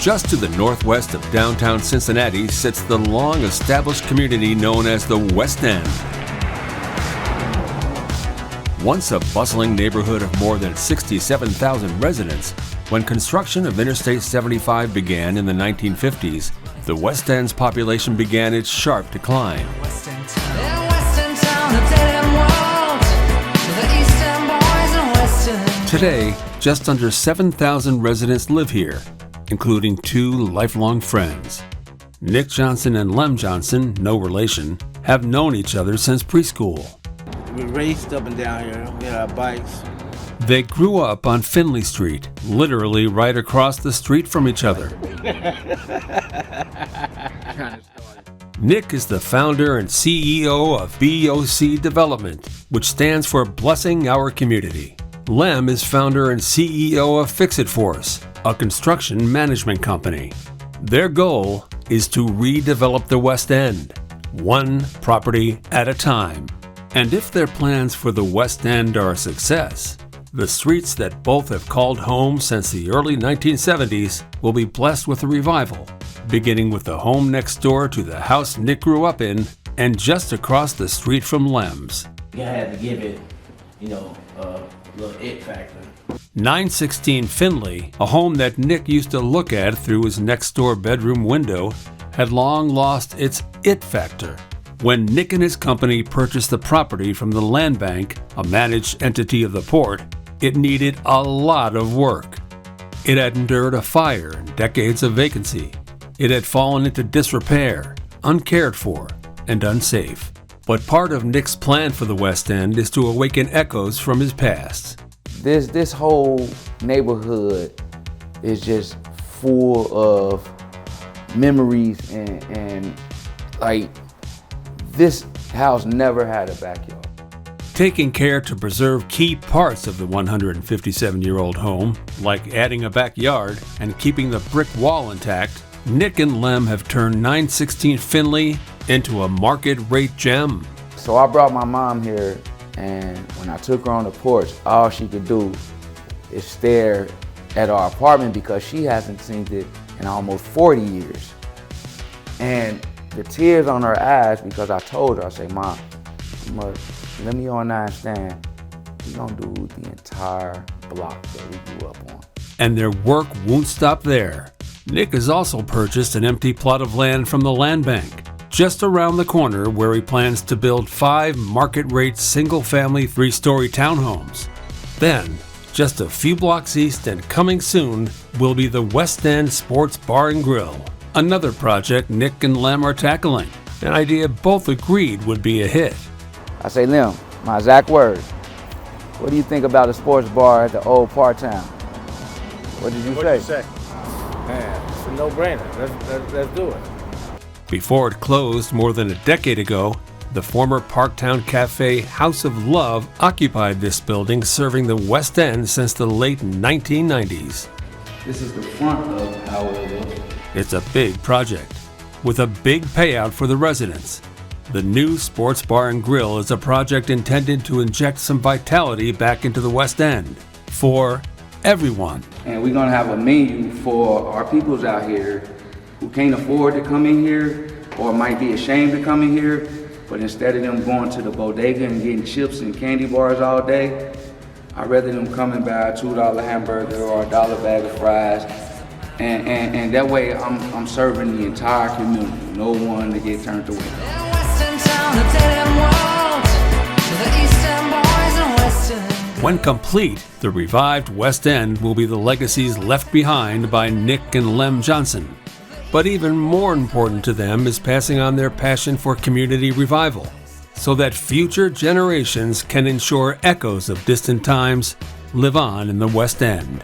Just to the northwest of downtown Cincinnati sits the long-established community known as the West End. Once a bustling neighborhood of more than 67,000 residents, when construction of Interstate 75 began in the 1950s, the West End's population began its sharp decline. Today, just under 7,000 residents live here, including 2 lifelong friends. Nick Johnson and Lem Johnson, no relation, have known each other since preschool. We raced up and down here. We had our bikes. They grew up on Finley Street, literally right across the street from each other. Nick is the founder and CEO of BOC Development, which stands for Blessing Our Community. Lem is founder and CEO of Fix It Force, a construction management company. Their goal is to redevelop the West End, one property at a time. And if their plans for the West End are a success, the streets that both have called home since the early 1970s will be blessed with a revival, beginning with the home next door to the house Nick grew up in and just across the street from Lem's. You had to give it, a little it factor. 916 Finley, a home that Nick used to look at through his next-door bedroom window, had long lost its it factor. When Nick and his company purchased the property from the Land Bank, a managed entity of the port, it needed a lot of work. It had endured a fire and decades of vacancy. It had fallen into disrepair, uncared for, and unsafe. But part of Nick's plan for the West End is to awaken echoes from his past. This whole neighborhood is just full of memories and like, this house never had a backyard. Taking care to preserve key parts of the 157-year-old home, like adding a backyard and keeping the brick wall intact, Nick and Lem have turned 916 Finley into a market-rate gem. So I brought my mom here, and when I took her on the porch, all she could do is stare at our apartment because she hasn't seen it in almost 40 years. And the tears on her eyes because I told her, I say, Mom, let me understand, we gonna do the entire block that we grew up on. And their work won't stop there. Nick has also purchased an empty plot of land from the Land Bank, just around the corner where he plans to build 5 market-rate single-family 3-story townhomes. Then, just a few blocks east and coming soon, will be the West End Sports Bar and Grill. Another project Nick and Lem are tackling, an idea both agreed would be a hit. I say, Lem, my exact words, what do you think about a sports bar at the old part town? What did you say? Man, it's a no-brainer. Let's do it. Before it closed more than a decade ago, the former Parktown Cafe House of Love occupied this building, serving the West End since the late 1990s. This is the front of how it looks. It's a big project, with a big payout for the residents. The new Sports Bar and Grill is a project intended to inject some vitality back into the West End for everyone. And we're gonna have a menu for our peoples out here who can't afford to come in here or might be ashamed to come in here, but instead of them going to the bodega and getting chips and candy bars all day, I'd rather them come and buy a $2 hamburger or a $1 bag of fries. And that way I'm serving the entire community, no one to get turned away. When complete, the revived West End will be the legacies left behind by Nick and Lem Johnson. But even more important to them is passing on their passion for community revival, so that future generations can ensure echoes of distant times live on in the West End.